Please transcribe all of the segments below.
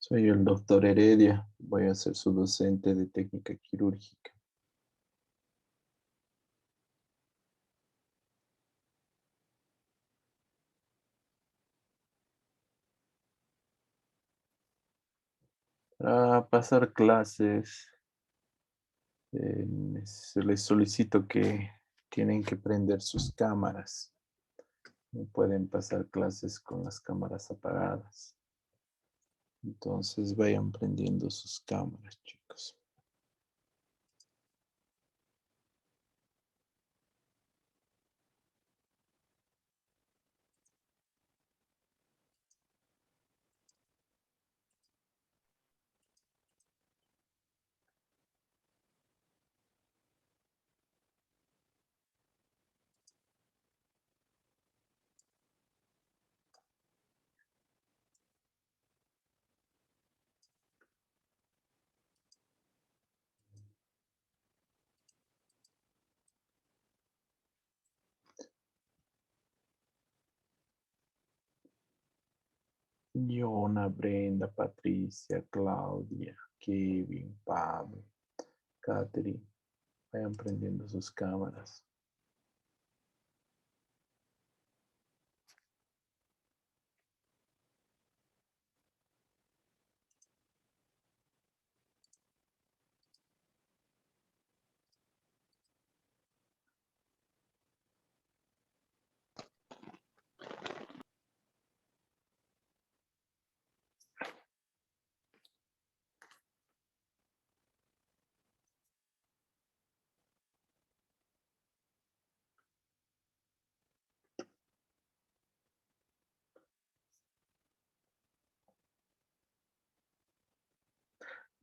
Soy el doctor Heredia. Voy a ser su docente de técnica quirúrgica. Para pasar clases, les solicito que tienen que prender sus cámaras. No pueden pasar clases con las cámaras apagadas. Entonces vayan prendiendo sus cámaras, chicos. Yona, Brenda, Patricia, Claudia, Kevin, Pablo, Catherine. Vayan prendiendo sus cámaras.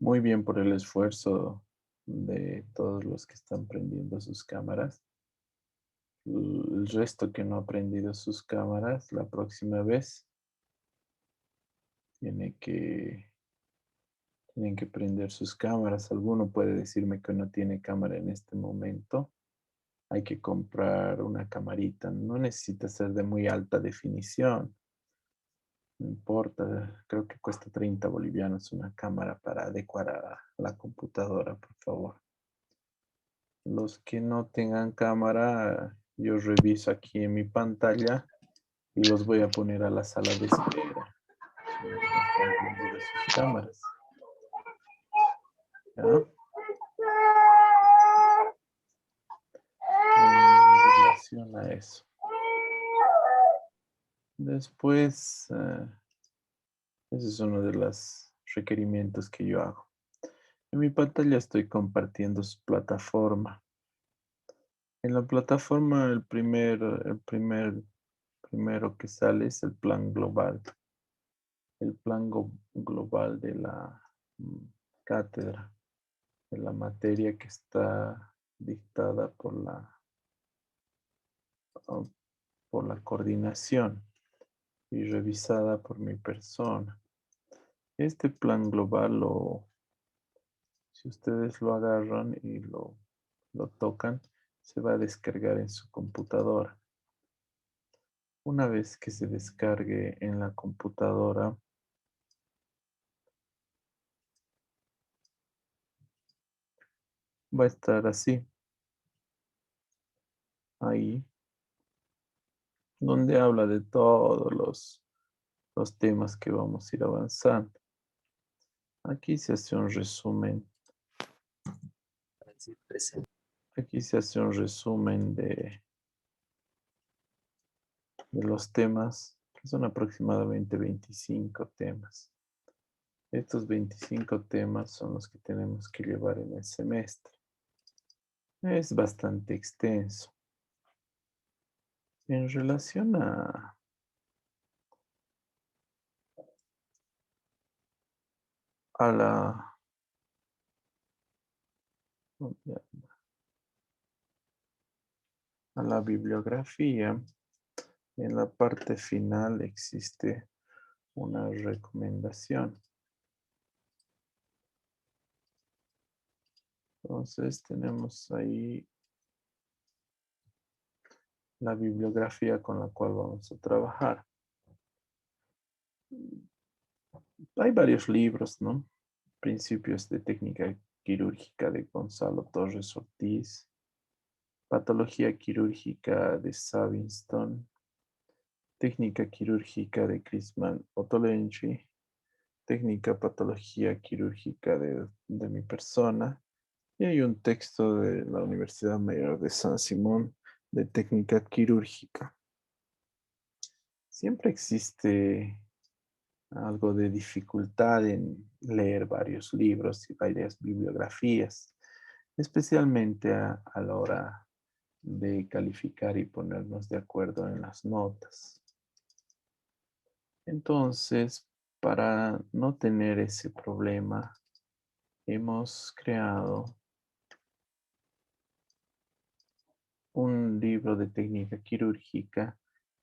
Muy bien por el esfuerzo de todos los que están prendiendo sus cámaras. El resto que no ha prendido sus cámaras, la próxima vez tiene que, tienen que prender sus cámaras. Alguno puede decirme que no tiene cámara en este momento. Hay que comprar una camarita. No necesita ser de muy alta definición. No importa, creo que cuesta 30 bolivianos una cámara para adecuar a la computadora, por favor. Los que no tengan cámara, yo reviso aquí en mi pantalla y los voy a poner a la sala de espera. No están prendidas sus cámaras. ¿Ya? En relación a eso. Después, ese es uno de los requerimientos que yo hago. En mi pantalla estoy compartiendo su plataforma. En la plataforma, primero que sale es el plan global. El plan global de la mm, cátedra, de la materia que está dictada oh, por la coordinación y revisada por mi persona. Este plan global, si ustedes lo agarran y lo tocan, se va a descargar en su computadora. Una vez que se descargue en la computadora, va a estar así, ahí, donde habla de todos los temas que vamos a ir avanzando. Aquí se hace un resumen. Aquí se hace un resumen de los temas, que son aproximadamente 25 temas. Estos 25 temas son los que tenemos que llevar en el semestre. Es bastante extenso. En relación a la bibliografía, en la parte final existe una recomendación. Entonces tenemos ahí la bibliografía con la cual vamos a trabajar. Hay varios libros, ¿no? Principios de técnica quirúrgica de Gonzalo Torres Ortiz, Patología quirúrgica de Savinstone, Técnica quirúrgica de Crisman Ottolenghi, Técnica patología quirúrgica de mi persona, y hay un texto de la Universidad Mayor de San Simón de técnica quirúrgica. Siempre existe algo de dificultad en leer varios libros y varias bibliografías, especialmente a la hora de calificar y ponernos de acuerdo en las notas. Entonces, para no tener ese problema, hemos creado un libro de técnica quirúrgica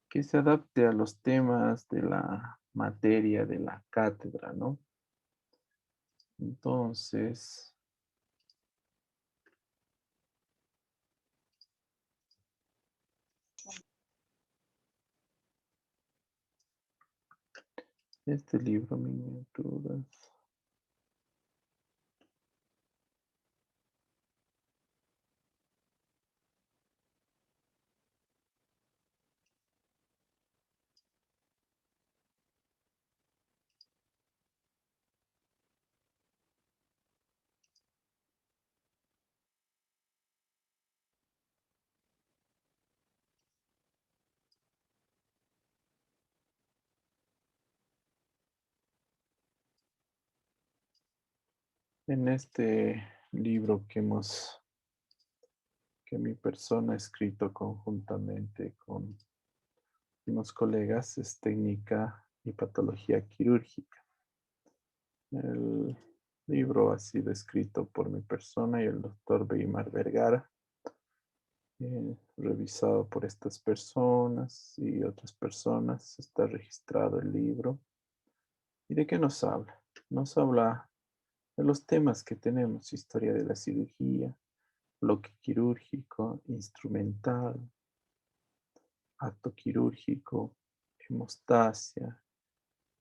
que se adapte a los temas de la materia de la cátedra, ¿no? Entonces, este libro, miniaturas. En este libro que mi persona ha escrito conjuntamente con unos colegas, es técnica y patología quirúrgica. El libro ha sido escrito por mi persona y el doctor Weimar Vergara, revisado por estas personas y otras personas. Está registrado el libro. ¿Y de qué nos habla? Nos habla de los temas que tenemos: historia de la cirugía, bloque quirúrgico, instrumental, acto quirúrgico, hemostasia,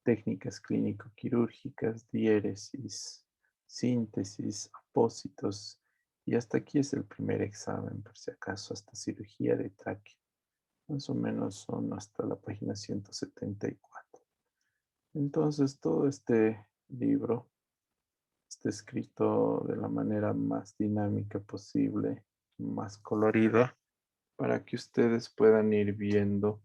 técnicas clínico-quirúrgicas, diéresis, síntesis, apósitos, y hasta aquí es el primer examen, por si acaso, hasta cirugía de tráquea. Más o menos son hasta la página 174. Entonces, todo este libro está escrito de la manera más dinámica posible, más colorida, para que ustedes puedan ir viendo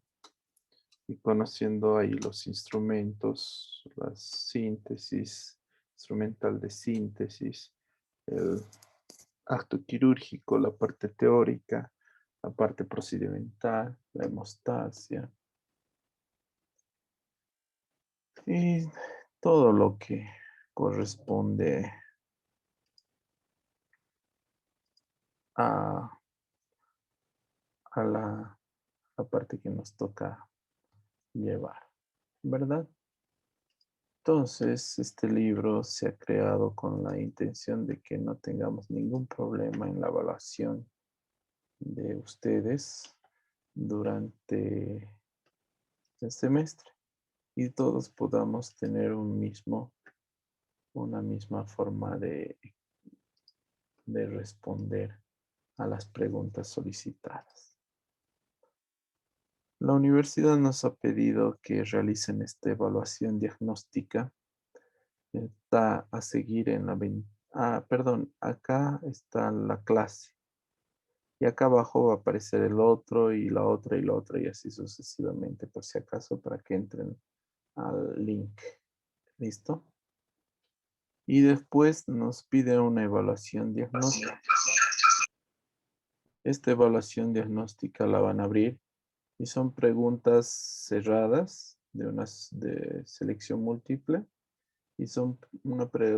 y conociendo ahí los instrumentos, las síntesis, instrumental de síntesis, el acto quirúrgico, la parte teórica, la parte procedimental, la hemostasia y todo lo que corresponde a, a la parte que nos toca llevar, ¿verdad? Entonces, este libro se ha creado con la intención de que no tengamos ningún problema en la evaluación de ustedes durante el semestre y todos podamos tener una misma forma de responder a las preguntas solicitadas. La universidad nos ha pedido que realicen esta evaluación diagnóstica. Está a seguir en perdón, acá está la clase. Y acá abajo va a aparecer el otro y la otra y la otra y así sucesivamente, por si acaso, para que entren al link. ¿Listo? Y después nos pide una evaluación diagnóstica. Esta evaluación diagnóstica la van a abrir y son preguntas cerradas de selección múltiple y son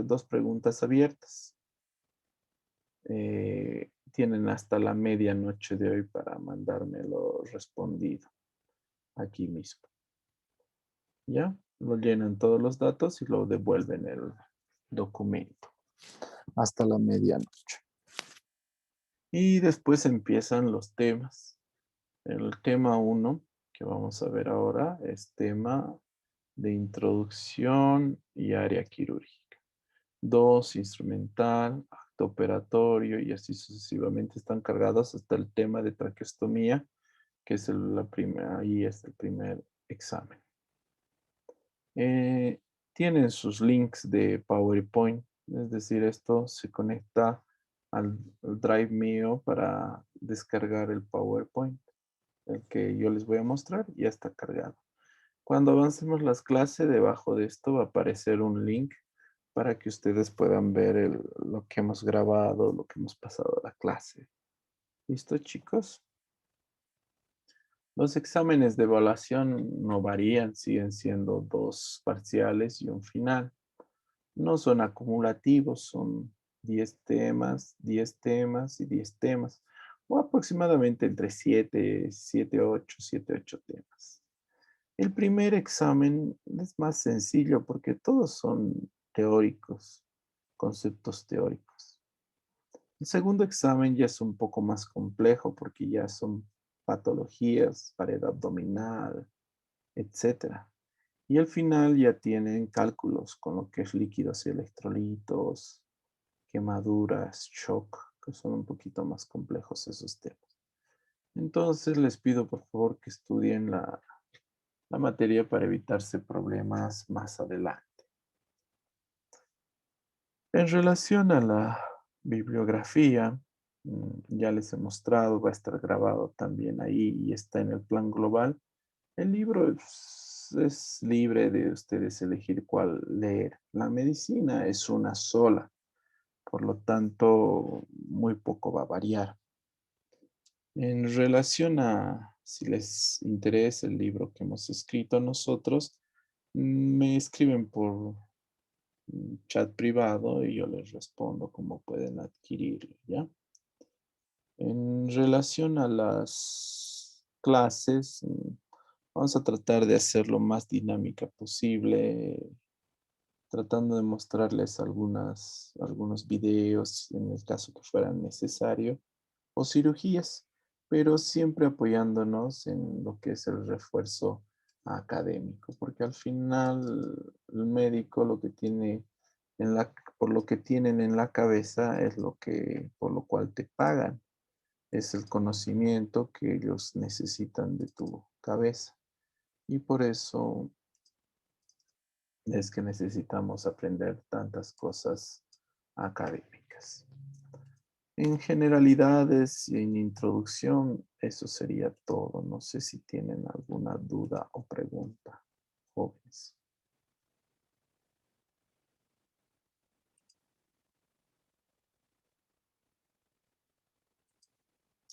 dos preguntas abiertas. Tienen hasta la medianoche de hoy para mandármelo respondido aquí mismo. ¿Ya? Lo llenan todos los datos y lo devuelven el documento hasta la medianoche. Y después empiezan los temas. El tema 1 que vamos a ver ahora es tema de introducción y área quirúrgica. 2, instrumental, acto operatorio y así sucesivamente están cargados hasta el tema de traqueostomía, que es la primera, ahí es el primer examen. Tienen sus links de PowerPoint, es decir, esto se conecta al Drive mío para descargar el PowerPoint, el que yo les voy a mostrar, ya está cargado. Cuando avancemos las clases, debajo de esto va a aparecer un link para que ustedes puedan ver lo que hemos grabado, lo que hemos pasado a la clase. ¿Listo, chicos? Los exámenes de evaluación no varían, siguen siendo 2 parciales y un final. No son acumulativos, son 10 temas, 10 temas y 10 temas, o aproximadamente entre 7, 8 temas. El primer examen es más sencillo porque todos son teóricos, conceptos teóricos. El segundo examen ya es un poco más complejo porque ya son patologías, pared abdominal, etcétera. Y al final ya tienen cálculos con lo que es líquidos y electrolitos, quemaduras, shock, que son un poquito más complejos esos temas. Entonces les pido por favor que estudien la materia para evitarse problemas más adelante. En relación a la bibliografía, ya les he mostrado, va a estar grabado también ahí y está en el plan global. El libro es libre de ustedes elegir cuál leer. La medicina es una sola, por lo tanto, muy poco va a variar. En relación a si les interesa el libro que hemos escrito nosotros, me escriben por chat privado y yo les respondo cómo pueden adquirirlo, ¿ya? En relación a las clases, vamos a tratar de hacer lo más dinámica posible, tratando de mostrarles algunos videos en el caso que fuera necesario, o cirugías, pero siempre apoyándonos en lo que es el refuerzo académico, porque al final el médico lo que tiene por lo que tienen en la cabeza es por lo cual te pagan, es el conocimiento que ellos necesitan de tu cabeza. Y por eso es que necesitamos aprender tantas cosas académicas. En generalidades y en introducción, eso sería todo. No sé si tienen alguna duda o pregunta, jóvenes.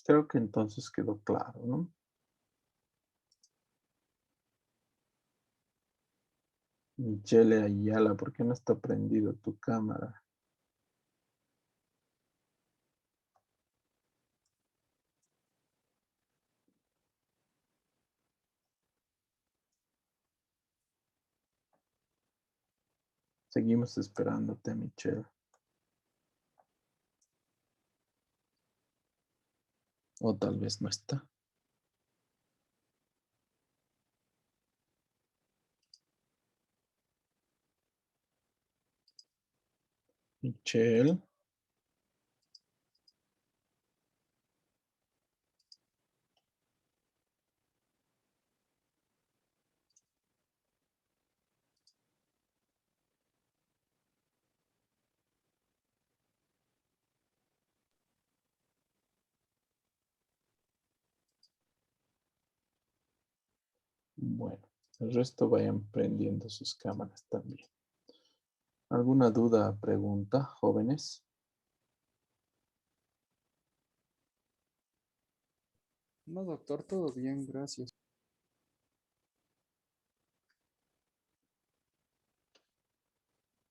Creo que entonces quedó claro, ¿no? Michelle Ayala, ¿por qué no está prendido tu cámara? Seguimos esperándote, Michelle. O tal vez no está. Michelle. Bueno, el resto vayan prendiendo sus cámaras también. ¿Alguna duda, pregunta, jóvenes? No, doctor, todo bien, gracias.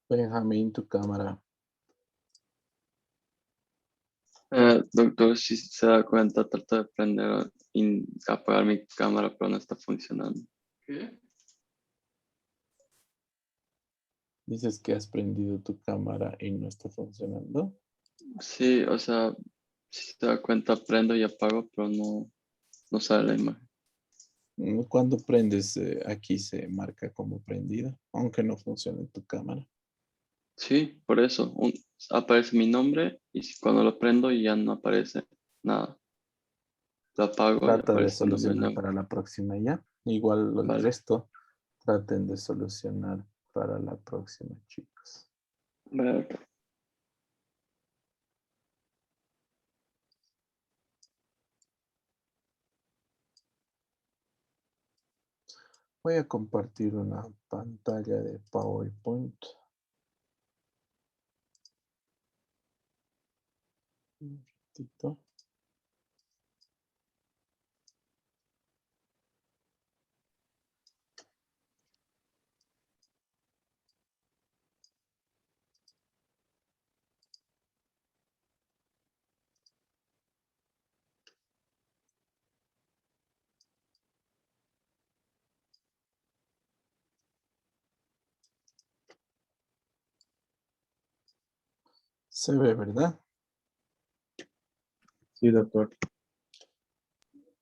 Benjamín, tu cámara. Doctor, si se da cuenta, trato de prender y apagar mi cámara, pero no está funcionando. ¿Qué? Dices que has prendido tu cámara y no está funcionando. Sí, o sea, si se da cuenta, prendo y apago, pero no sale la imagen. Cuando prendes, aquí se marca como prendido, aunque no funcione tu cámara. Sí, por eso. Aparece mi nombre y cuando lo prendo ya no aparece nada. Lo apago y Trata de aparece el nombre solucionar nuevo. para la próxima ya. Igual el Vale, resto traten de solucionar para la próxima, chicos. vale. Voy a compartir una pantalla de PowerPoint. Un ratito. Se ve, ¿verdad? Sí, doctor.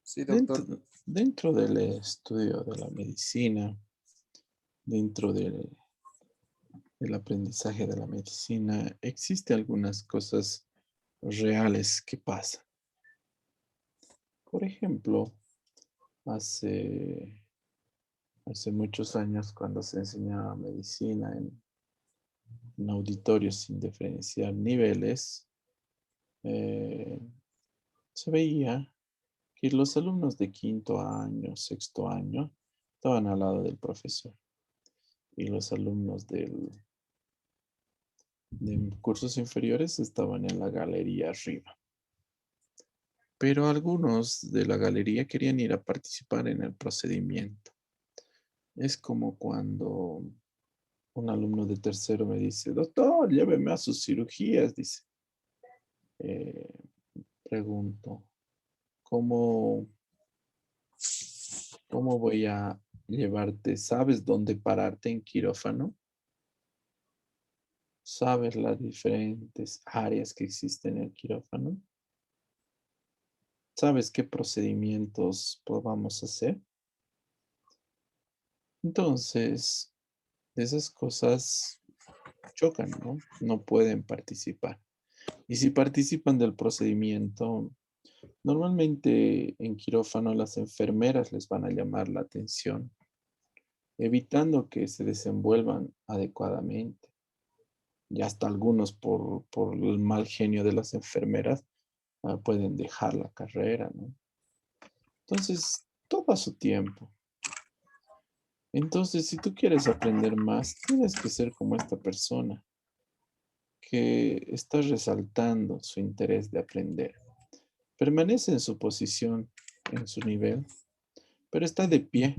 Sí, Dentro, doctor. dentro del estudio de la medicina, dentro del aprendizaje de la medicina, existen algunas cosas reales que pasan. Por ejemplo, hace, hace muchos años cuando se enseñaba medicina en auditorios sin diferenciar niveles, eh, se veía que los alumnos de quinto año, sexto año, estaban al lado del profesor y los alumnos de cursos inferiores estaban en la galería arriba. Pero algunos de la galería querían ir a participar en el procedimiento. Es como cuando un alumno de tercero me dice, doctor, lléveme a sus cirugías, dice. Eh, Pregunto, ¿cómo, cómo voy a llevarte? ¿Sabes dónde pararte en quirófano? ¿Sabes las diferentes áreas que existen en el quirófano? ¿Sabes qué procedimientos podamos hacer? Entonces, esas cosas chocan, ¿no? No pueden participar. Y si participan del procedimiento, normalmente en quirófano las enfermeras les van a llamar la atención, evitando que se desenvuelvan adecuadamente. Y hasta algunos por el mal genio de las enfermeras pueden dejar la carrera, ¿no? Entonces, todo a su tiempo. Entonces, si tú quieres aprender más, tienes que ser como esta persona que está resaltando su interés de aprender. Permanece en su posición, en su nivel, pero está de pie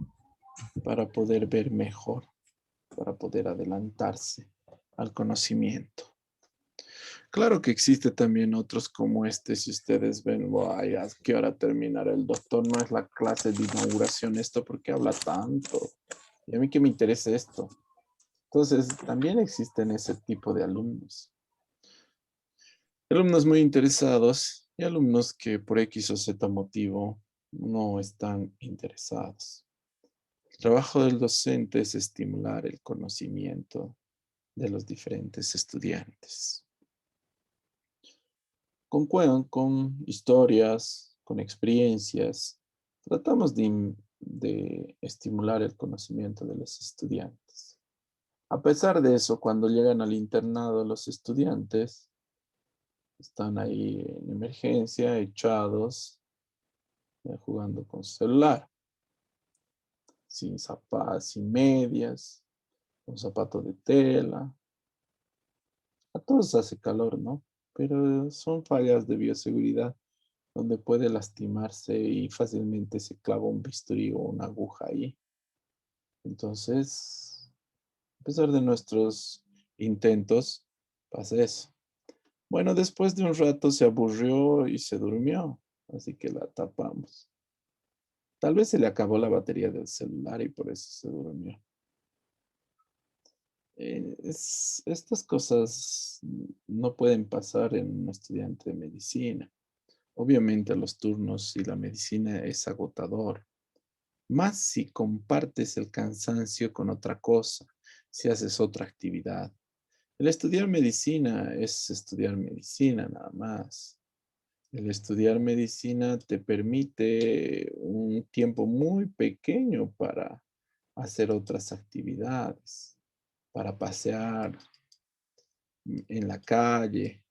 para poder ver mejor, para poder adelantarse al conocimiento. Claro que existe también otros como este, si ustedes ven, "Ay, ¿a qué hora terminará el doctor? No es la clase de inauguración esto porque habla tanto. Y a mí que me interesa esto. Entonces, también existen ese tipo de alumnos. Alumnos muy interesados y alumnos que por X o Z motivo no están interesados. El trabajo del docente es estimular el conocimiento de los diferentes estudiantes. Con historias, con experiencias, tratamos de estimular el conocimiento de los estudiantes. A pesar de eso, cuando llegan al internado los estudiantes, están ahí en emergencia, echados, jugando con celular, sin zapatos, sin medias, con zapatos de tela. A todos hace calor, ¿no? Pero son fallas de bioseguridad donde puede lastimarse y fácilmente se clava un bisturí o una aguja ahí. Entonces, a pesar de nuestros intentos, pasa eso. Bueno, después de un rato se aburrió y se durmió, así que la tapamos. Tal vez se le acabó la batería del celular y por eso se durmió. Estas cosas no pueden pasar en un estudiante de medicina. Obviamente los turnos y la medicina es agotador. más si compartes el cansancio con otra cosa, si haces otra actividad. El estudiar medicina es estudiar medicina nada más. El estudiar medicina te permite un tiempo muy pequeño para hacer otras actividades, para pasear en la calle,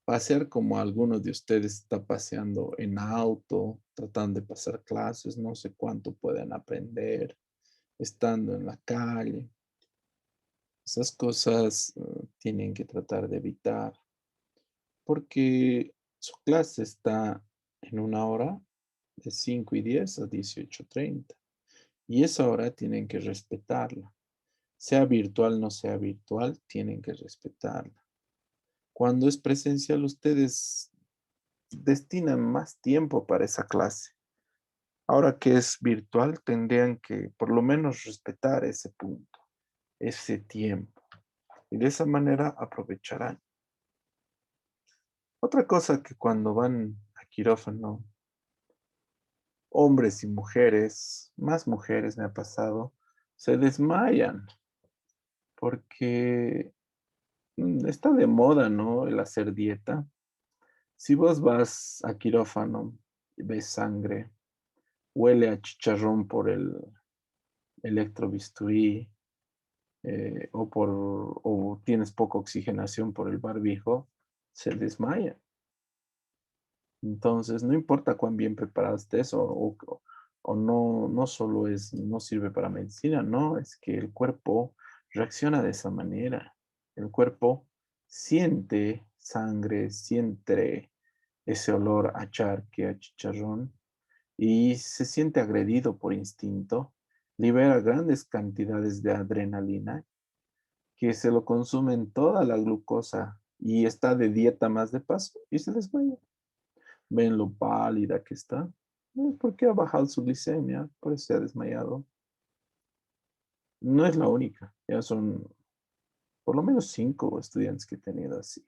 pasear como algunos de ustedes está paseando en auto, tratando de pasar clases, no sé cuánto pueden aprender estando en la calle. Esas cosas tienen que tratar de evitar porque su clase está en una hora de 5:10 a 18:30 y esa hora tienen que respetarla. Sea virtual, no sea virtual, tienen que respetarla. Cuando es presencial, ustedes destinan más tiempo para esa clase. Ahora que es virtual, tendrían que por lo menos respetar ese punto, ese tiempo. Y de esa manera aprovecharán. Otra cosa que cuando van a quirófano, hombres y mujeres, más mujeres me ha pasado, se desmayan porque está de moda, ¿no? El hacer dieta. Si vos vas a quirófano y ves sangre, huele a chicharrón por el electrobisturí, o tienes poca oxigenación por el barbijo, se desmaya. Entonces, no importa cuán bien preparado estés o no, no solo no sirve para medicina, no, es que el cuerpo reacciona de esa manera. El cuerpo siente sangre, siente ese olor a charque, a chicharrón, y se siente agredido por instinto, libera grandes cantidades de adrenalina que se lo consumen toda la glucosa y está de dieta más de paso y se desmaya. Ven lo pálida que está. Es porque ha bajado su glicemia, por eso se ha desmayado. No es la única, ya son por lo menos 5 estudiantes que he tenido así.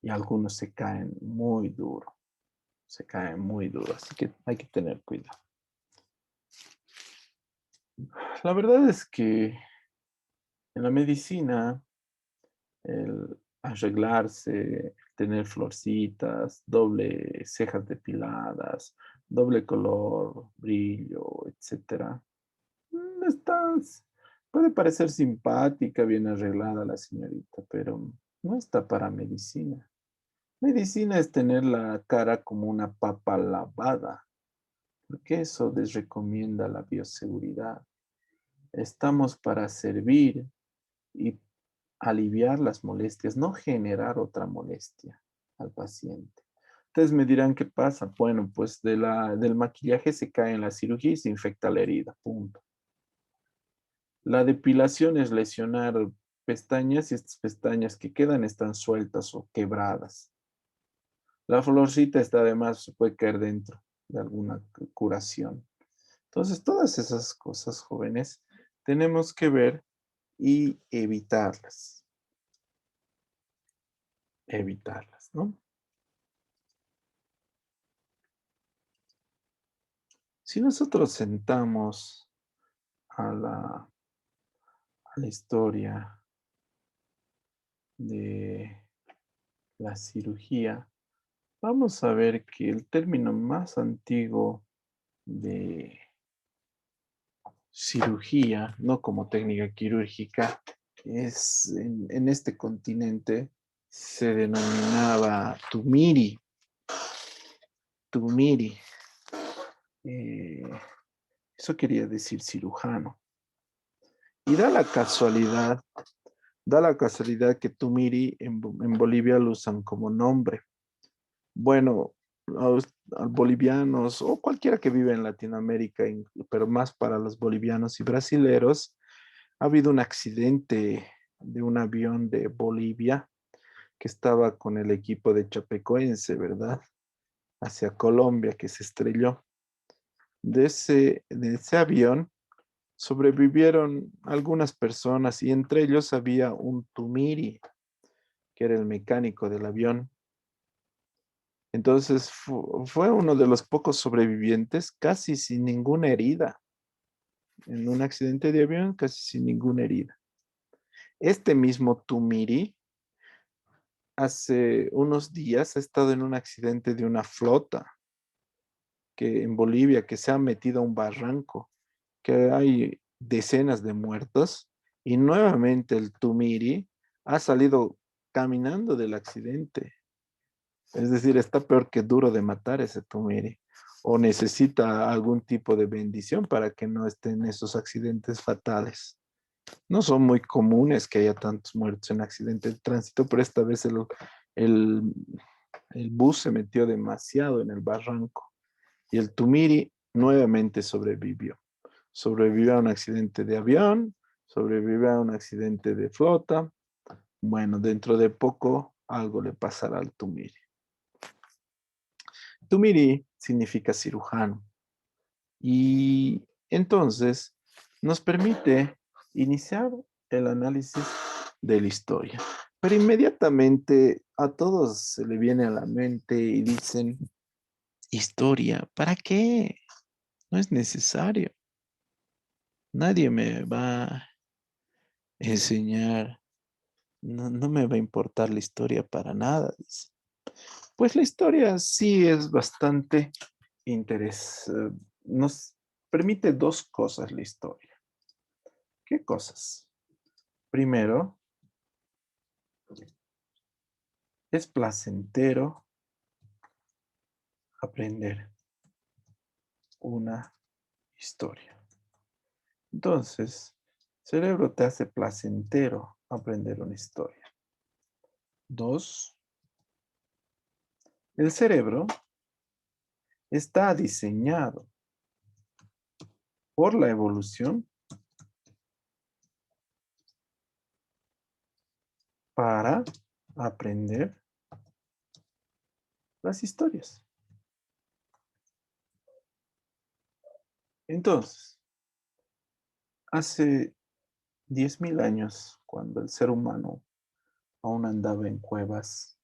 Y algunos se caen muy duro, se caen muy duro, así que hay que tener cuidado. La verdad es que en la medicina, el arreglarse, tener florcitas, doble cejas depiladas, doble color, brillo, etcétera. Estás, puede parecer simpática, bien arreglada la señorita, pero no está para medicina. Medicina es tener la cara como una papa lavada, porque eso desrecomienda la bioseguridad. Estamos para servir y aliviar las molestias, no generar otra molestia al paciente. Ustedes me dirán qué pasa. Bueno, pues del maquillaje se cae en la cirugía y se infecta la herida, punto. La depilación es lesionar pestañas y estas pestañas que quedan están sueltas o quebradas. La florcita está además, se puede caer dentro de alguna curación. Entonces, todas esas cosas, jóvenes, tenemos que ver y evitarlas. Evitarlas, ¿no? Si nosotros sentamos a la historia de la cirugía, vamos a ver que el término más antiguo de cirugía, no como técnica quirúrgica, es en este continente se denominaba tumiri. Tumiri. eh, Eso quería decir cirujano. Y da la casualidad que tumiri en Bolivia lo usan como nombre. Bueno, a bolivianos o cualquiera que vive en Latinoamérica, pero más para los bolivianos y brasileros, ha habido un accidente de un avión de Bolivia que estaba con el equipo de Chapecoense, ¿verdad? Hacia Colombia, que se estrelló. De ese avión sobrevivieron algunas personas y entre ellos había un Tumiri, que era el mecánico del avión. Entonces fue uno de los pocos sobrevivientes, casi sin ninguna herida. en un accidente de avión casi sin ninguna herida. Este mismo Tumiri hace unos días ha estado en un accidente de una flota que en Bolivia que se ha metido a un barranco, que hay decenas de muertos y nuevamente el Tumiri ha salido caminando del accidente. Es decir, está peor que duro de matar ese Tumiri. O necesita algún tipo de bendición para que no esté en esos accidentes fatales. No son muy comunes que haya tantos muertos en accidentes de tránsito, pero esta vez el, el bus se metió demasiado en el barranco y el Tumiri nuevamente sobrevivió. Sobrevivió a un accidente de avión, sobrevivió a un accidente de flota. Bueno, dentro de poco algo le pasará al Tumiri. Tumiri significa cirujano y entonces nos permite iniciar el análisis de la historia. Pero inmediatamente a todos se le viene a la mente y dicen, historia, ¿para qué? No es necesario. Nadie me va a enseñar, no me va a importar la historia para nada, dice. Pues la historia sí es bastante interesante. Nos permite dos cosas la historia. ¿Qué cosas? Primero, es placentero aprender una historia. Entonces, cerebro te hace placentero aprender una historia. Dos, el cerebro está diseñado por la evolución para aprender las historias. Entonces, hace 10.000 años, cuando el ser humano aún andaba en cuevas,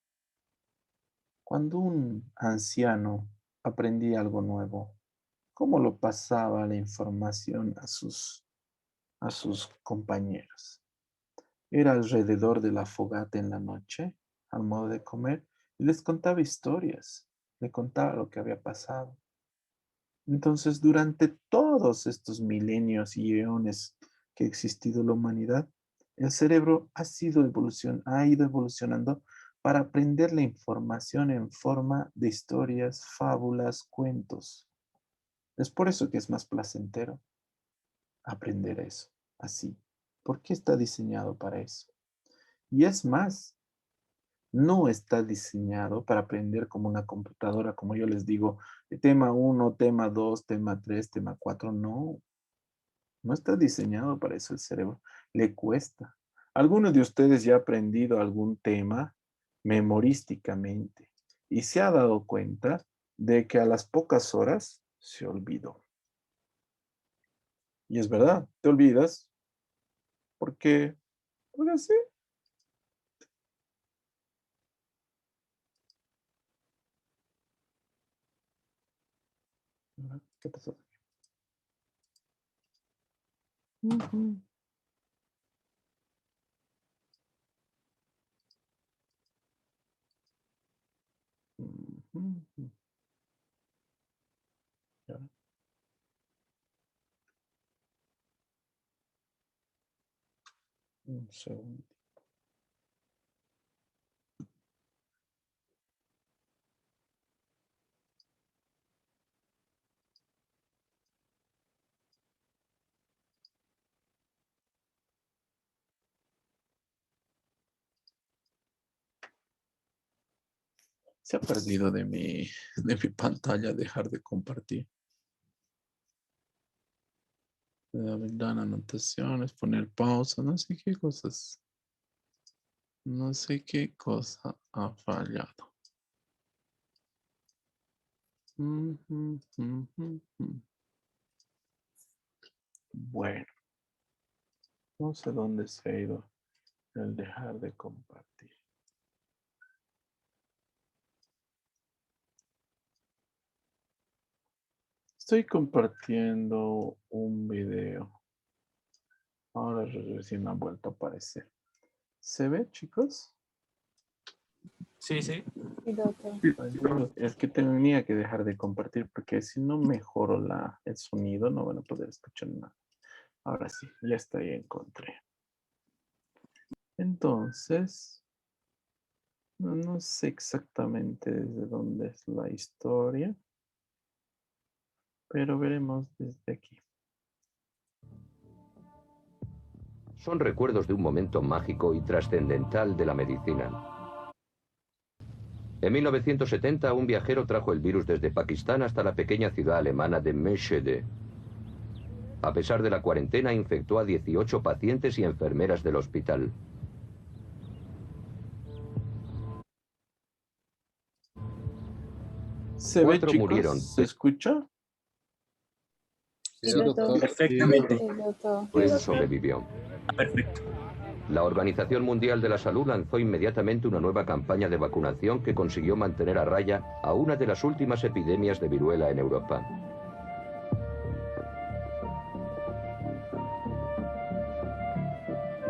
cuando un anciano aprendía algo nuevo, ¿cómo lo pasaba la información a sus compañeros? Era alrededor de la fogata en la noche, al modo de comer, y les contaba historias, le contaba lo que había pasado. Entonces, durante todos estos milenios y eones que ha existido la humanidad, el cerebro ha ido evolucionando para aprender la información en forma de historias, fábulas, cuentos. Es por eso que es más placentero aprender eso, así, porque está diseñado para eso. Y es más, no está diseñado para aprender como una computadora, como yo les digo, tema uno, tema 2, tema 3, tema 4. No, no está diseñado para eso el cerebro. Le cuesta. ¿Alguno de ustedes ya ha aprendido algún tema memorísticamente y se ha dado cuenta de que a las pocas horas se olvidó? Y es verdad, te olvidas porque, porque así. ¿Qué pasó? Ujú. Ujú. Ya. Un segundo. Se ha perdido de mi pantalla dejar de compartir. Dar anotaciones, poner pausa, no sé qué cosas. No sé qué cosa ha fallado. Ujú, ujú, ujú. Bueno, no sé dónde se ha ido el dejar de compartir. Estoy compartiendo un video. Ahora recién ha vuelto a aparecer. ¿Se ve, chicos? Sí, sí. Sí, doctor. Es que tenía que dejar de compartir porque si no mejoro el sonido no van a poder escuchar nada. Ahora sí, ya está, ya encontré. Entonces, no sé exactamente desde dónde es la historia, pero veremos desde aquí. Son recuerdos de un momento mágico y trascendental de la medicina. En 1970, un viajero trajo el virus desde Pakistán hasta la pequeña ciudad alemana de Meschede. A pesar de la cuarentena, infectó a 18 pacientes y enfermeras del hospital. ¿Se ve, Cuatro chicos? murieron. ¿Se escucha? Sí, doctor. Perfectamente. Sí, doctor. Él sobrevivió. Perfecto. La Organización Mundial de la Salud lanzó inmediatamente una nueva campaña de vacunación que consiguió mantener a raya a una de las últimas epidemias de viruela en Europa.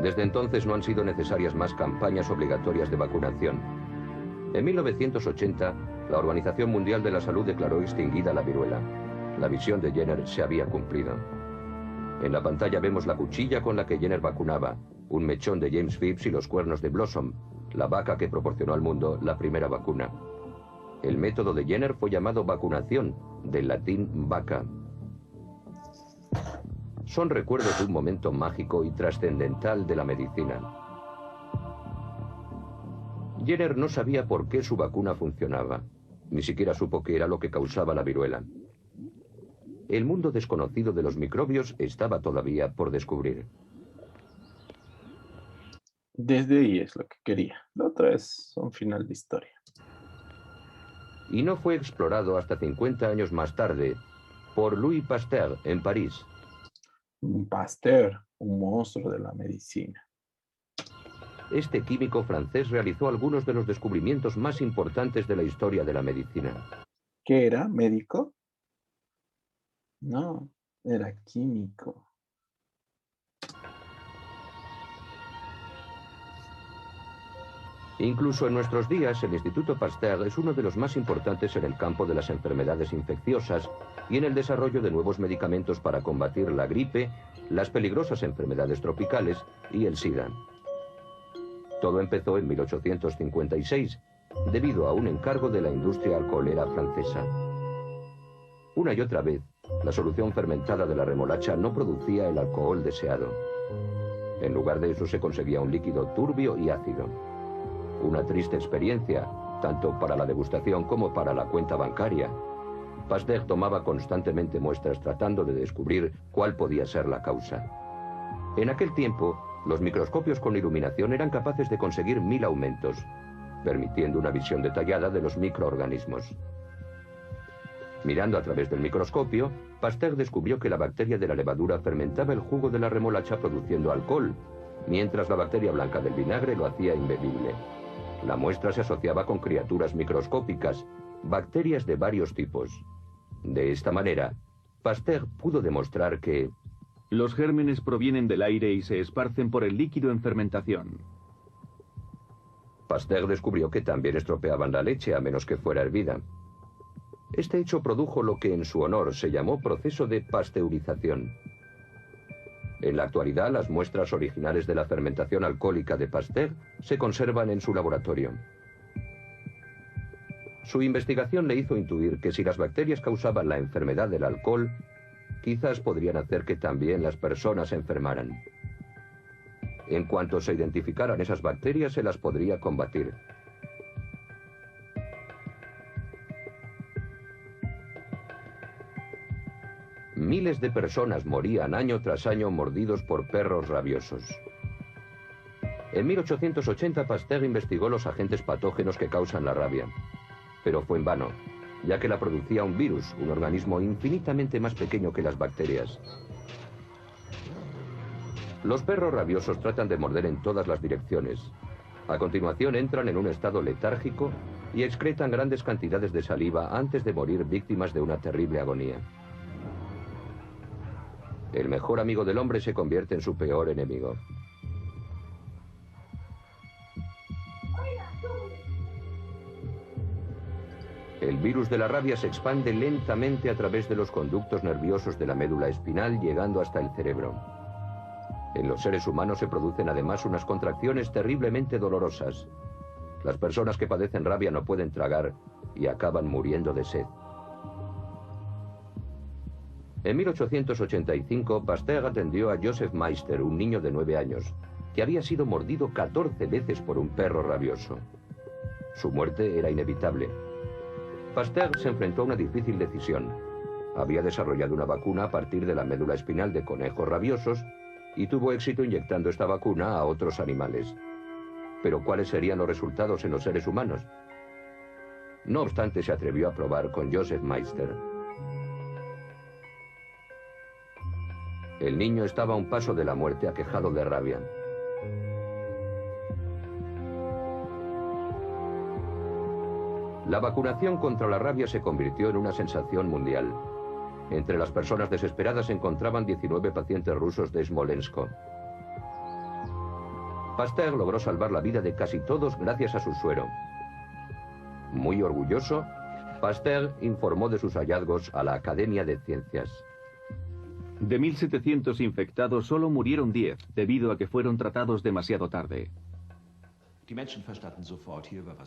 Desde entonces no han sido necesarias más campañas obligatorias de vacunación. En 1980, la Organización Mundial de la Salud declaró extinguida la viruela. La visión de Jenner se había cumplido. En la pantalla vemos la cuchilla con la que Jenner vacunaba, un mechón de James Phipps y los cuernos de Blossom, la vaca que proporcionó al mundo la primera vacuna. El método de Jenner fue llamado vacunación, del latín vaca. Son recuerdos de un momento mágico y trascendental de la medicina. Jenner no sabía por qué su vacuna funcionaba. Ni siquiera supo qué era lo que causaba la viruela. El mundo desconocido de los microbios estaba todavía por descubrir. Desde ahí es lo que quería. La otra es un final de historia. Y no fue explorado hasta 50 años más tarde por Louis Pasteur en París. Un Pasteur, un monstruo de la medicina. Este químico francés realizó algunos de los descubrimientos más importantes de la historia de la medicina. ¿Qué era? ¿Médico? No, era químico. Incluso en nuestros días, el Instituto Pasteur es uno de los más importantes en el campo de las enfermedades infecciosas y en el desarrollo de nuevos medicamentos para combatir la gripe, las peligrosas enfermedades tropicales y el SIDA. Todo empezó en 1856, debido a un encargo de la industria alcoholera francesa. Una y otra vez, la solución fermentada de la remolacha no producía el alcohol deseado. En lugar de eso se conseguía un líquido turbio y ácido. Una triste experiencia, tanto para la degustación como para la cuenta bancaria. Pasteur tomaba constantemente muestras tratando de descubrir cuál podía ser la causa. En aquel tiempo, los microscopios con iluminación eran capaces de conseguir 1000 aumentos, permitiendo una visión detallada de los microorganismos. Mirando a través del microscopio, Pasteur descubrió que la bacteria de la levadura fermentaba el jugo de la remolacha produciendo alcohol, mientras la bacteria blanca del vinagre lo hacía imbebible. La muestra se asociaba con criaturas microscópicas, bacterias de varios tipos. De esta manera, Pasteur pudo demostrar que los gérmenes provienen del aire y se esparcen por el líquido en fermentación. Pasteur descubrió que también estropeaban la leche a menos que fuera hervida. Este hecho produjo lo que en su honor se llamó proceso de pasteurización. En la actualidad, las muestras originales de la fermentación alcohólica de Pasteur se conservan en su laboratorio. Su investigación le hizo intuir que si las bacterias causaban la enfermedad del alcohol, quizás podrían hacer que también las personas se enfermaran. En cuanto se identificaran esas bacterias, se las podría combatir. Miles de personas morían año tras año mordidos por perros rabiosos. En 1880 Pasteur investigó los agentes patógenos que causan la rabia, pero fue en vano, ya que la producía un virus, un organismo infinitamente más pequeño que las bacterias. Los perros rabiosos tratan de morder en todas las direcciones. A continuación entran en un estado letárgico y excretan grandes cantidades de saliva antes de morir víctimas de una terrible agonía. El mejor amigo del hombre se convierte en su peor enemigo. El virus de la rabia se expande lentamente a través de los conductos nerviosos de la médula espinal, llegando hasta el cerebro. En los seres humanos se producen además unas contracciones terriblemente dolorosas. Las personas que padecen rabia no pueden tragar y acaban muriendo de sed. En 1885, Pasteur atendió a Joseph Meister, un niño de 9 años, que había sido mordido 14 veces por un perro rabioso. Su muerte era inevitable. Pasteur se enfrentó a una difícil decisión. Había desarrollado una vacuna a partir de la médula espinal de conejos rabiosos y tuvo éxito inyectando esta vacuna a otros animales. Pero ¿cuáles serían los resultados en los seres humanos? No obstante, se atrevió a probar con Joseph Meister. El niño estaba a un paso de la muerte, aquejado de rabia. La vacunación contra la rabia se convirtió en una sensación mundial. Entre las personas desesperadas se encontraban 19 pacientes rusos de Smolensk. Pasteur logró salvar la vida de casi todos gracias a su suero. Muy orgulloso, Pasteur informó de sus hallazgos a la Academia de Ciencias. De 1.700 infectados solo murieron 10 debido a que fueron tratados demasiado tarde.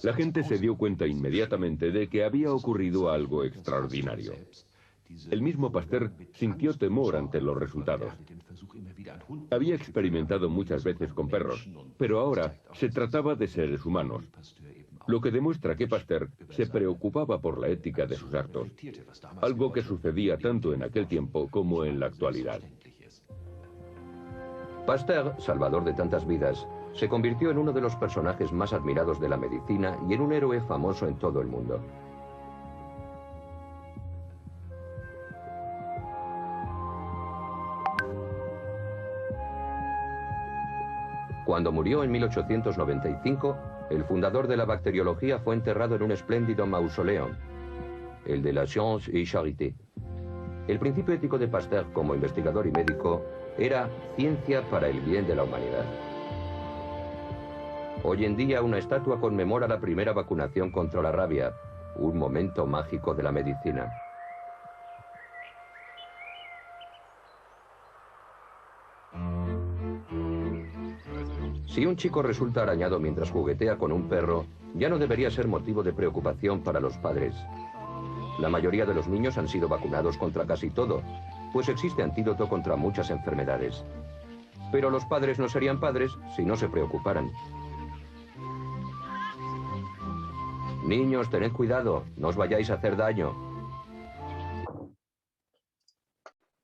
La gente se dio cuenta inmediatamente de que había ocurrido algo extraordinario. El mismo Pasteur sintió temor ante los resultados. Había experimentado muchas veces con perros, pero ahora se trataba de seres humanos, lo que demuestra que Pasteur se preocupaba por la ética de sus actos, algo que sucedía tanto en aquel tiempo como en la actualidad. Pasteur, salvador de tantas vidas, se convirtió en uno de los personajes más admirados de la medicina y en un héroe famoso en todo el mundo. Cuando murió en 1895, el fundador de la bacteriología fue enterrado en un espléndido mausoleo, el de la Science et Charité. El principio ético de Pasteur como investigador y médico era ciencia para el bien de la humanidad. Hoy en día una estatua conmemora la primera vacunación contra la rabia, un momento mágico de la medicina. Si un chico resulta arañado mientras juguetea con un perro, ya no debería ser motivo de preocupación para los padres. La mayoría de los niños han sido vacunados contra casi todo, pues existe antídoto contra muchas enfermedades. Pero los padres no serían padres si no se preocuparan. Niños, tened cuidado, no os vayáis a hacer daño.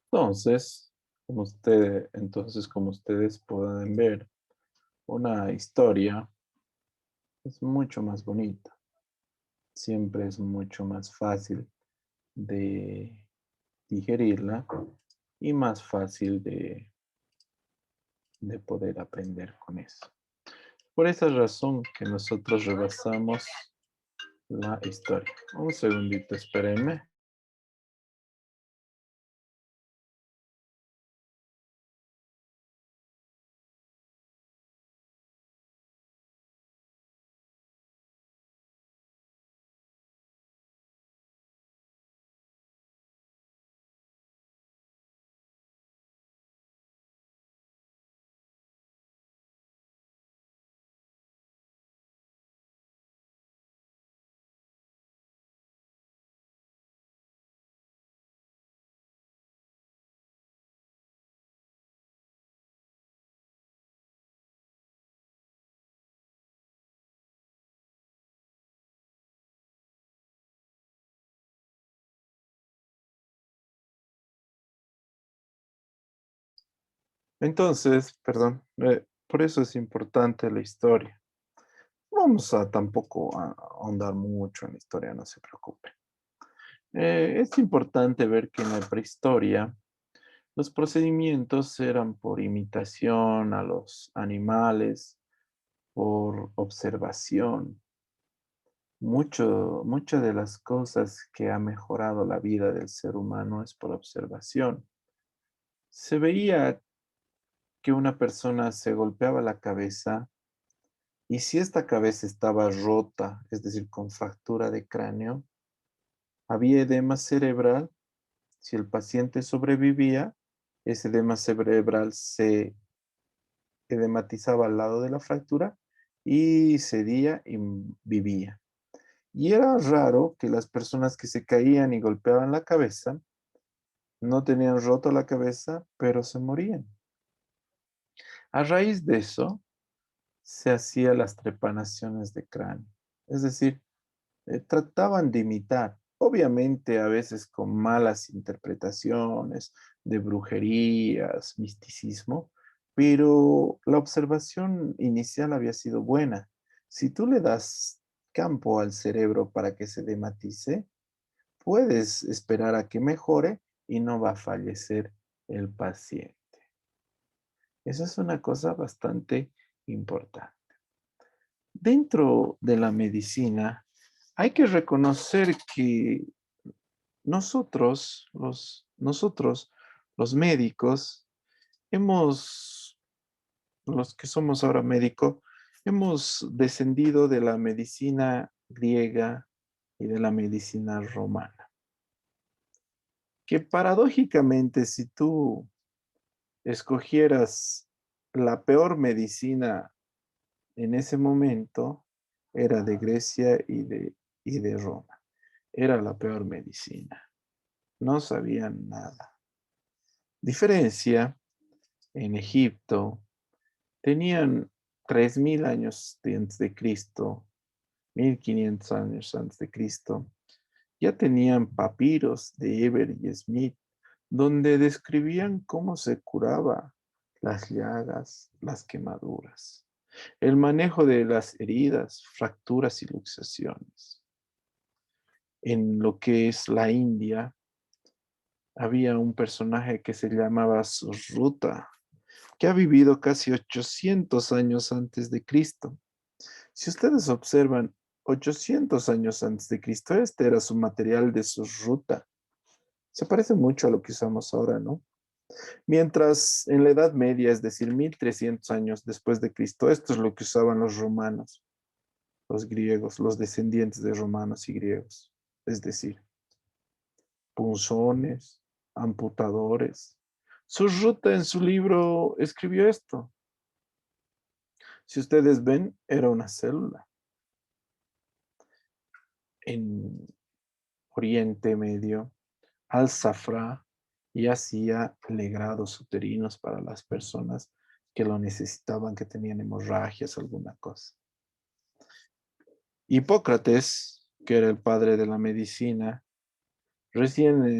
Entonces, como ustedes pueden ver, una historia es mucho más bonita. Siempre es mucho más fácil de digerirla y más fácil de poder aprender con eso. Por esa razón que nosotros rebasamos la historia. Un segundito, espérenme. Entonces, perdón, por eso es importante la historia. Vamos a tampoco a ahondar mucho en la historia, no se preocupen. Es importante ver que en la prehistoria los procedimientos eran por imitación a los animales, por observación. Muchas de las cosas que ha mejorado la vida del ser humano es por observación. se veía que una persona se golpeaba la cabeza y si esta cabeza estaba rota, es decir, con fractura de cráneo, había edema cerebral. Si el paciente sobrevivía, ese edema cerebral se edematizaba al lado de la fractura y cedía y vivía. Y era raro que las personas que se caían y golpeaban la cabeza no tenían roto la cabeza, pero se morían. A raíz de eso, se hacían las trepanaciones de cráneo. Es decir, trataban de imitar, obviamente a veces con malas interpretaciones de brujerías, misticismo, pero la observación inicial había sido buena. Si tú le das campo al cerebro para que se dematice, puedes esperar a que mejore y no va a fallecer el paciente. Eso es una cosa bastante importante. Dentro de la medicina, hay que reconocer que nosotros, los médicos, los que somos ahora médicos, hemos descendido de la medicina griega y de la medicina romana. Que paradójicamente, si tú escogieras la peor medicina en ese momento, era de Grecia y de Roma. Era la peor medicina. No sabían nada. Diferencia, en Egipto tenían 3000 años antes de Cristo, 1500 años antes de Cristo. Ya tenían papiros de Eber y Smith, donde describían cómo se curaba las llagas, las quemaduras, el manejo de las heridas, fracturas y luxaciones. En lo que es la India, había un personaje que se llamaba Sushruta, que ha vivido casi 800 años antes de Cristo. Si ustedes observan, 800 años antes de Cristo, este era su material de Sushruta. Se parece mucho a lo que usamos ahora, ¿no? Mientras en la Edad Media, es decir, 1300 años después de Cristo, esto es lo que usaban los romanos, los griegos, los descendientes de romanos y griegos. Es decir, punzones, amputadores. Sushruta en su libro escribió esto. Si ustedes ven, era una célula. En Oriente Medio, Al-Safra y hacía legrados uterinos para las personas que lo necesitaban, que tenían hemorragias, alguna cosa. Hipócrates, que era el padre de la medicina, recién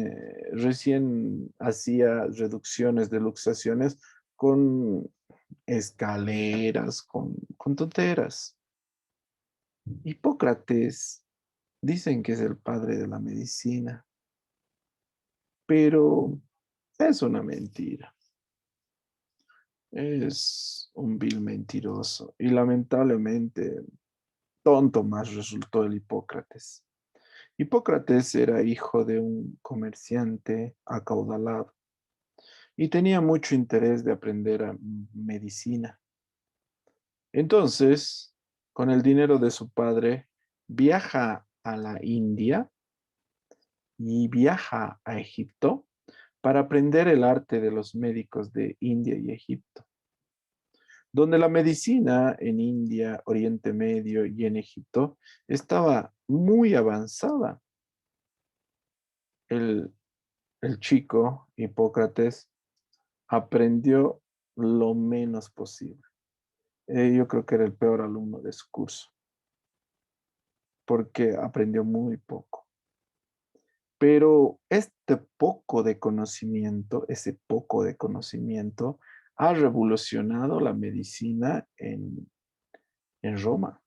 hacía reducciones de luxaciones con escaleras, con tonteras. Hipócrates dicen que es el padre de la medicina, pero es una mentira. Es un vil mentiroso y lamentablemente tonto más resultó el Hipócrates. Hipócrates era hijo de un comerciante acaudalado y tenía mucho interés de aprender medicina. Entonces, con el dinero de su padre, viaja a la India y viaja a Egipto para aprender el arte de los médicos de India y Egipto, donde la medicina en India, Oriente Medio y en Egipto estaba muy avanzada. El chico Hipócrates aprendió lo menos posible. Yo creo que era el peor alumno de su curso, porque aprendió muy poco. Pero este poco de conocimiento, ese poco de conocimiento, ha revolucionado la medicina en Roma,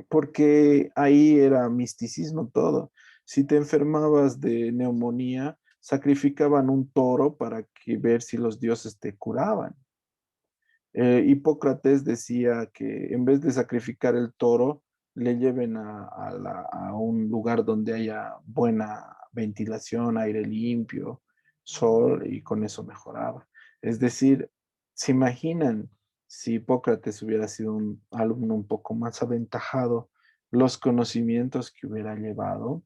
porque ahí era misticismo todo. Si te enfermabas de neumonía, sacrificaban un toro para ver si los dioses te curaban. Hipócrates decía que en vez de sacrificar el toro, le lleven a un lugar donde haya buena ventilación, aire limpio, sol y con eso mejoraba. Es decir, ¿se imaginan si Hipócrates hubiera sido un alumno un poco más aventajado, los conocimientos que hubiera llevado?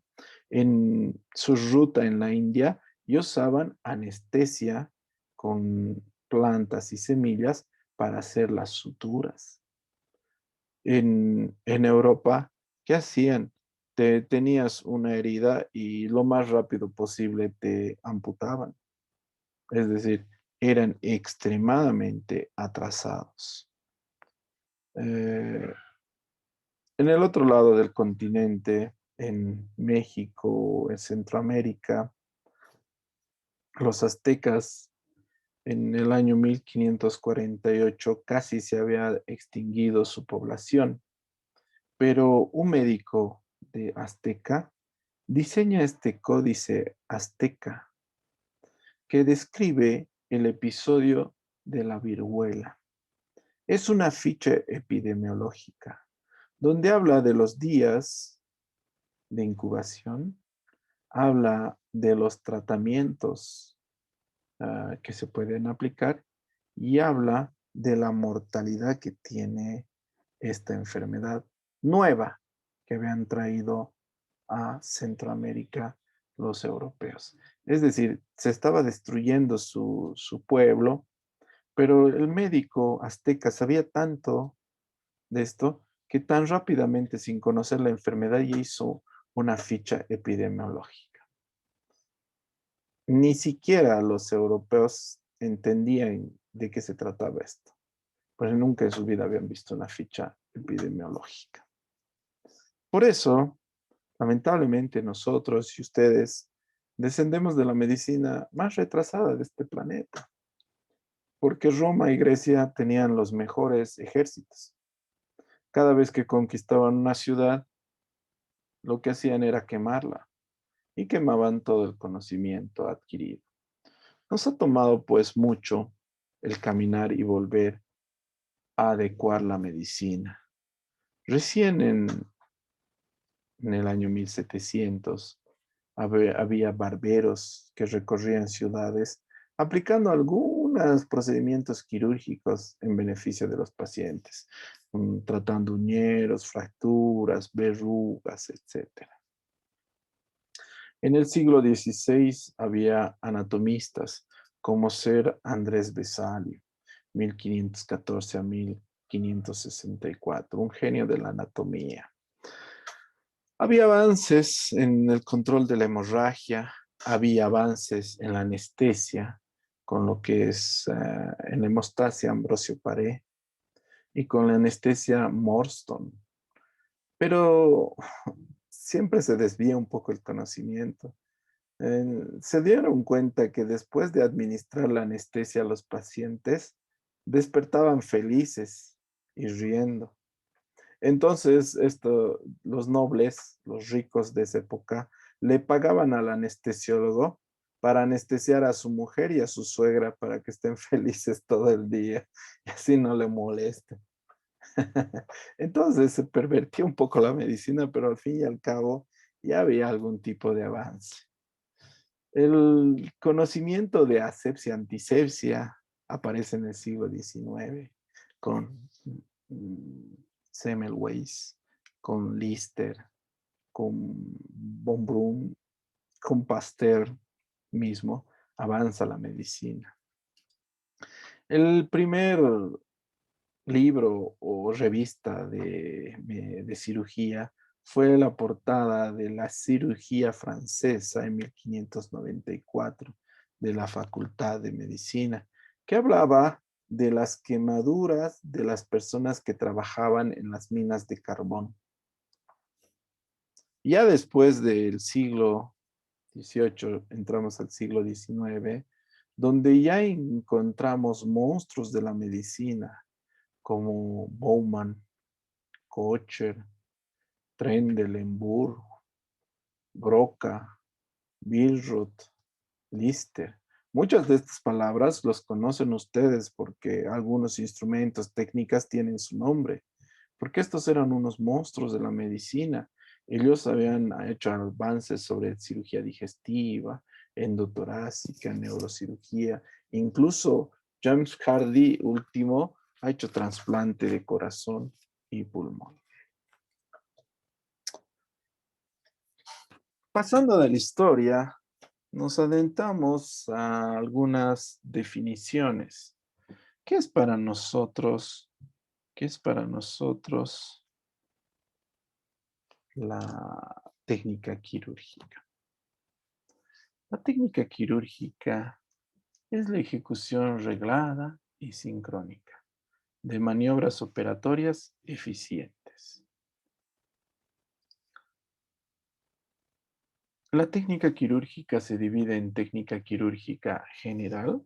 En su ruta en la India, y usaban anestesia con plantas y semillas para hacer las suturas. En Europa, ¿qué hacían? Te tenías una herida y lo más rápido posible te amputaban. Es decir, eran extremadamente atrasados. Eh, en el otro lado del continente, en México, en Centroamérica, los aztecas en el año 1548 casi se había extinguido su población, pero un médico de Azteca diseña este códice azteca que describe el episodio de la viruela. Es una ficha epidemiológica donde habla de los días de incubación, habla de los tratamientos que se pueden aplicar y habla de la mortalidad que tiene esta enfermedad nueva que habían traído a Centroamérica los europeos. Es decir, se estaba destruyendo su pueblo, pero el médico azteca sabía tanto de esto que tan rápidamente, sin conocer la enfermedad, ya hizo una ficha epidemiológica. Ni siquiera los europeos entendían de qué se trataba esto, pues nunca en su vida habían visto una ficha epidemiológica. Por eso, lamentablemente, nosotros y ustedes descendemos de la medicina más retrasada de este planeta, porque Roma y Grecia tenían los mejores ejércitos. Cada vez que conquistaban una ciudad, lo que hacían era quemarla y quemaban todo el conocimiento adquirido. Nos ha tomado pues mucho el caminar y volver a adecuar la medicina. Recién en el año 1700 había barberos que recorrían ciudades aplicando algunos procedimientos quirúrgicos en beneficio de los pacientes, tratando uñeros, fracturas, verrugas, etc. En el siglo XVI había anatomistas como Sir Andrés Vesalio, 1514 a 1564, un genio de la anatomía. Había avances en el control de la hemorragia, había avances en la anestesia, con lo que es en la hemostasia Ambrosio Paré y con la anestesia Morstan. Pero siempre se desvía un poco el conocimiento. Se dieron cuenta que después de administrar la anestesia a los pacientes, despertaban felices y riendo. Entonces, los nobles, los ricos de esa época, le pagaban al anestesiólogo para anestesiar a su mujer y a su suegra para que estén felices todo el día y así no le molesten. Entonces se pervertía un poco la medicina, pero al fin y al cabo ya había algún tipo de avance. El conocimiento de asepsia, antisepsia aparece en el siglo XIX con Semmelweis, con Lister, con von Brunn, con Pasteur mismo, avanza la medicina. El primer libro o revista de cirugía fue la portada de la cirugía francesa en 1594 de la Facultad de Medicina, que hablaba de las quemaduras de las personas que trabajaban en las minas de carbón. Ya después del siglo XVIII, entramos al siglo XIX, donde ya encontramos monstruos de la medicina, como Baumann, Kocher, Trendelenburg, Broca, Billroth, Lister. Muchas de estas palabras los conocen ustedes porque algunos instrumentos, técnicas tienen su nombre, porque estos eran unos monstruos de la medicina. Ellos habían hecho avances sobre cirugía digestiva, endotorácica, neurocirugía, incluso James Hardy, último, ha hecho trasplante de corazón y pulmón. Pasando de la historia, nos adentramos a algunas definiciones. ¿Qué es para nosotros? ¿Qué es para nosotros la técnica quirúrgica? La técnica quirúrgica es la ejecución reglada y sincrónica de maniobras operatorias eficientes. La técnica quirúrgica se divide en técnica quirúrgica general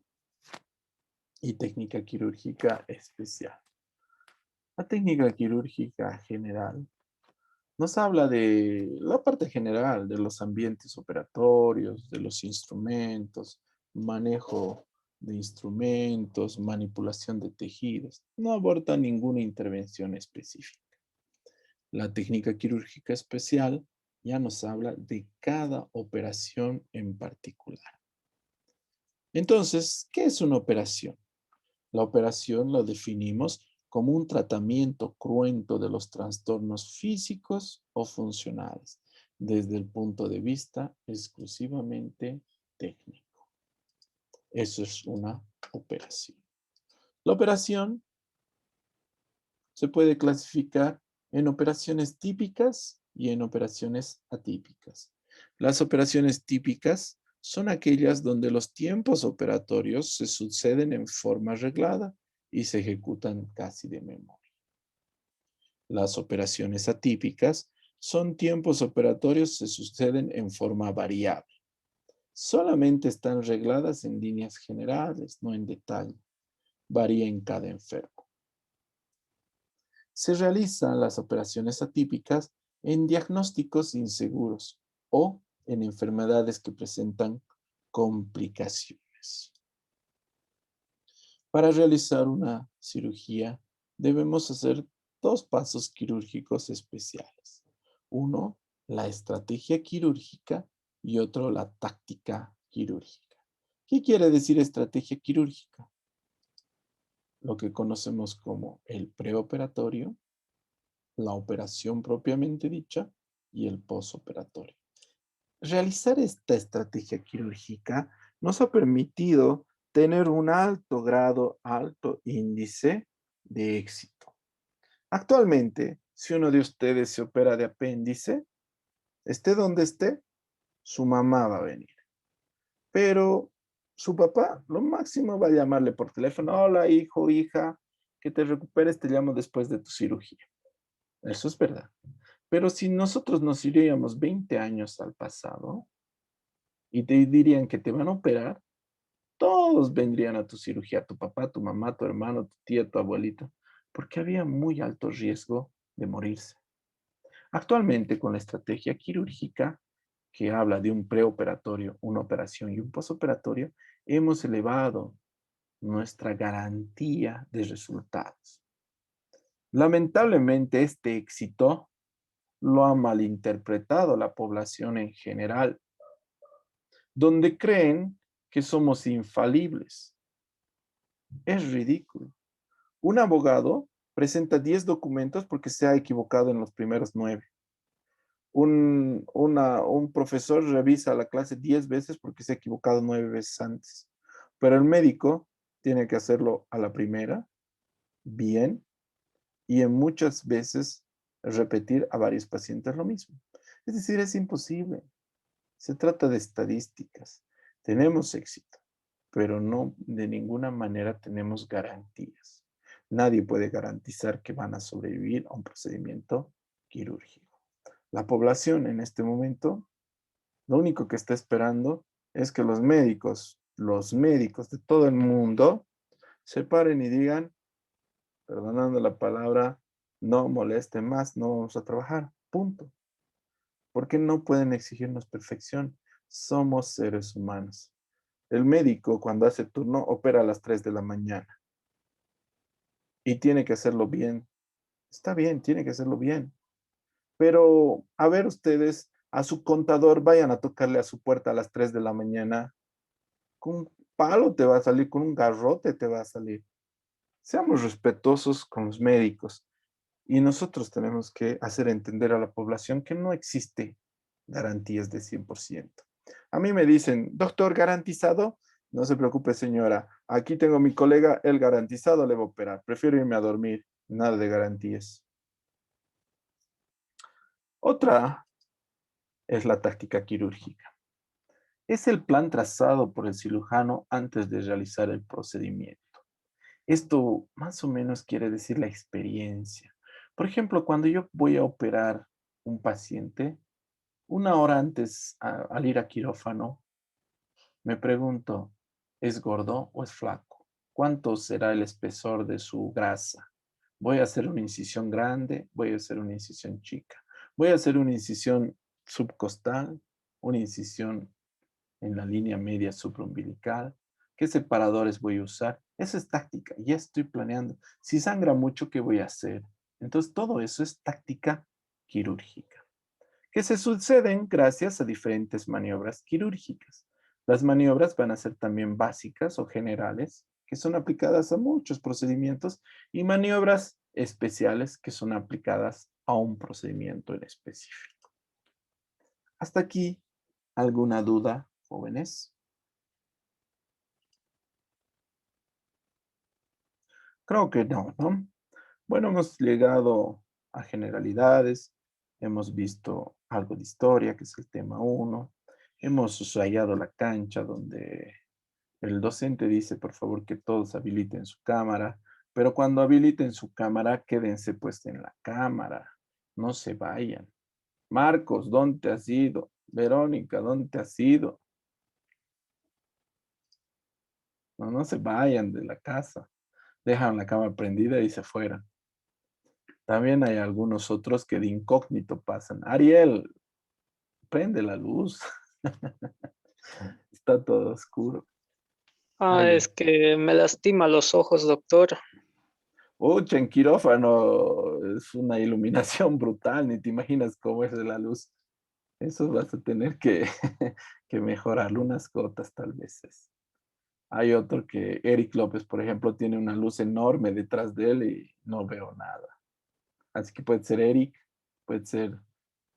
y técnica quirúrgica especial. La técnica quirúrgica general nos habla de la parte general de los ambientes operatorios, de los instrumentos, manejo de instrumentos, manipulación de tejidos. No aborda ninguna intervención específica. La técnica quirúrgica especial ya nos habla de cada operación en particular. Entonces, ¿qué es una operación? La operación la definimos como un tratamiento cruento de los trastornos físicos o funcionales, desde el punto de vista exclusivamente técnico. Eso es una operación. La operación se puede clasificar en operaciones típicas y en operaciones atípicas. Las operaciones típicas son aquellas donde los tiempos operatorios se suceden en forma reglada y se ejecutan casi de memoria. Las operaciones atípicas son tiempos operatorios que se suceden en forma variable. Solamente están regladas en líneas generales, no en detalle. Varía en cada enfermo. Se realizan las operaciones atípicas en diagnósticos inseguros o en enfermedades que presentan complicaciones. Para realizar una cirugía debemos hacer dos pasos quirúrgicos especiales. Uno, la estrategia quirúrgica y otro, la táctica quirúrgica. ¿Qué quiere decir estrategia quirúrgica? Lo que conocemos como el preoperatorio, la operación propiamente dicha y el posoperatorio. Realizar esta estrategia quirúrgica nos ha permitido tener un alto grado, alto índice de éxito. Actualmente, si uno de ustedes se opera de apéndice, esté donde esté, su mamá va a venir. Pero su papá, lo máximo va a llamarle por teléfono: hola, hijo, hija, que te recuperes, te llamo después de tu cirugía. Eso es verdad. Pero si nosotros nos iríamos 20 años al pasado y te dirían que te van a operar, todos vendrían a tu cirugía, tu papá, tu mamá, tu hermano, tu tía, tu abuelita, porque había muy alto riesgo de morirse. Actualmente, con la estrategia quirúrgica, que habla de un preoperatorio, una operación y un posoperatorio, hemos elevado nuestra garantía de resultados. Lamentablemente, este éxito lo ha malinterpretado la población en general, donde creen que somos infalibles. Es ridículo. Un abogado presenta 10 documentos porque se ha equivocado en los primeros 9. Un profesor revisa la clase 10 veces porque se ha equivocado 9 veces antes. Pero el médico tiene que hacerlo a la primera, bien, y en muchas veces repetir a varios pacientes lo mismo. Es decir, es imposible. Se trata de estadísticas. Tenemos éxito, pero no de ninguna manera tenemos garantías. Nadie puede garantizar que van a sobrevivir a un procedimiento quirúrgico. La población en este momento, lo único que está esperando es que los médicos de todo el mundo, se paren y digan, perdonando la palabra, no molesten más, no vamos a trabajar, punto. Porque no pueden exigirnos perfección. Somos seres humanos. El médico, cuando hace turno, opera a las 3 de la mañana. Y tiene que hacerlo bien. Está bien, tiene que hacerlo bien. Pero, a ver ustedes, a su contador, vayan a tocarle a su puerta a las 3 de la mañana. Con un palo te va a salir, con un garrote te va a salir. Seamos respetuosos con los médicos. Y nosotros tenemos que hacer entender a la población que no existe garantías de 100%. A mí me dicen, doctor, ¿garantizado? No se preocupe, señora. Aquí tengo a mi colega, el garantizado le va a operar. Prefiero irme a dormir. Nada de garantías. Otra es la táctica quirúrgica. Es el plan trazado por el cirujano antes de realizar el procedimiento. Esto más o menos quiere decir la experiencia. Por ejemplo, cuando yo voy a operar un paciente, una hora antes al ir a quirófano, me pregunto, ¿es gordo o es flaco? ¿Cuánto será el espesor de su grasa? ¿Voy a hacer una incisión grande? ¿Voy a hacer una incisión chica? ¿Voy a hacer una incisión subcostal? ¿Una incisión en la línea media supraumbilical? ¿Qué separadores voy a usar? Esa es táctica, ya estoy planeando. Si sangra mucho, ¿qué voy a hacer? Entonces, todo eso es táctica quirúrgica, que se suceden gracias a diferentes maniobras quirúrgicas. Las maniobras van a ser también básicas o generales, que son aplicadas a muchos procedimientos, y maniobras especiales que son aplicadas a un procedimiento en específico. Hasta aquí, ¿alguna duda, jóvenes? Creo que no, ¿no? Bueno, hemos llegado a generalidades, hemos visto algo de historia, que es el tema 1, hemos subrayado la cancha donde el docente dice, por favor, que todos habiliten su cámara, pero cuando habiliten su cámara, quédense pues en la cámara, no se vayan. Marcos, ¿dónde has ido? Verónica, ¿dónde has ido? No se vayan de la casa. Dejan la cámara prendida y se fueran. También hay algunos otros que de incógnito pasan. Ariel, prende la luz. Está todo oscuro. Es que me lastima los ojos, doctor. Uy, en quirófano es una iluminación brutal, ni te imaginas cómo es la luz. Eso vas a tener que, que mejorarlo unas gotas tal vez. Hay otro que, Eric López, por ejemplo, tiene una luz enorme detrás de él y no veo nada. Así que puede ser Eric, puede ser,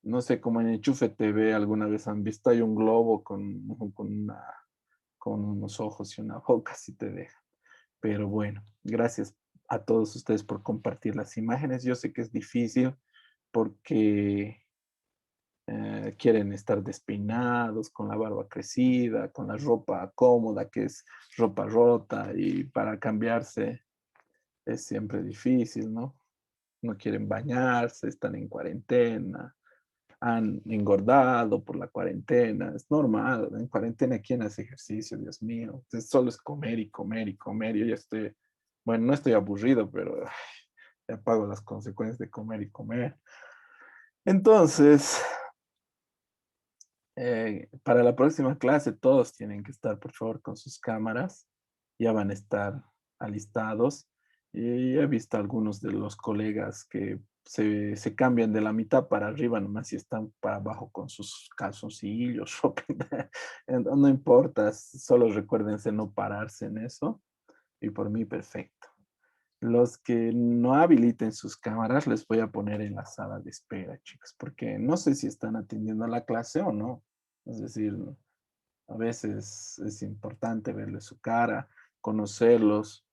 no sé, como en Enchufe TV alguna vez han visto, hay un globo con unos ojos y una boca, si te deja. Pero bueno, gracias a todos ustedes por compartir las imágenes. Yo sé que es difícil porque quieren estar despeinados, con la barba crecida, con la ropa cómoda, que es ropa rota, y para cambiarse es siempre difícil, ¿no? No quieren bañarse, están en cuarentena, han engordado por la cuarentena, es normal, en cuarentena ¿quién hace ejercicio? Dios mío, entonces solo es comer y comer y comer, yo ya estoy, bueno, no estoy aburrido, pero ya pago las consecuencias de comer y comer. Entonces, para la próxima clase todos tienen que estar, por favor, con sus cámaras, ya van a estar alistados. Y he visto algunos de los colegas que se cambian de la mitad para arriba nomás y están para abajo con sus calzoncillos. No importa, solo recuérdense no pararse en eso y por mí perfecto. Los que no habiliten sus cámaras les voy a poner en la sala de espera, chicos, porque no sé si están atendiendo la clase o no. Es decir, a veces es importante verle su cara, conocerlos,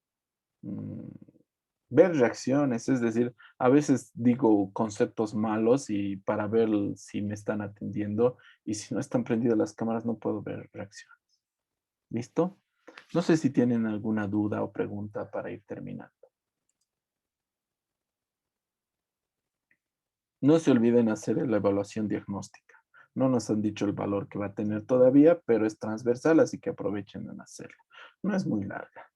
ver reacciones, es decir, a veces digo conceptos malos y para ver si me están atendiendo, y si no están prendidas las cámaras no puedo ver reacciones. ¿Listo? No sé si tienen alguna duda o pregunta para ir terminando. No se olviden hacer la evaluación diagnóstica. No nos han dicho el valor que va a tener todavía, pero es transversal, así que aprovechen en hacerlo. No es muy larga.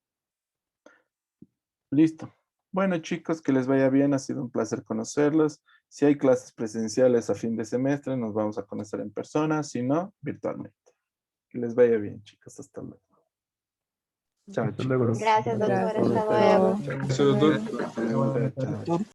Listo. Bueno, chicos, que les vaya bien. Ha sido un placer conocerlos. Si hay clases presenciales a fin de semestre, nos vamos a conocer en persona. Si no, virtualmente. Que les vaya bien, chicos. Hasta luego. Chao, chicos. Gracias, doctor. Hasta luego. Eso, doctor. Chao.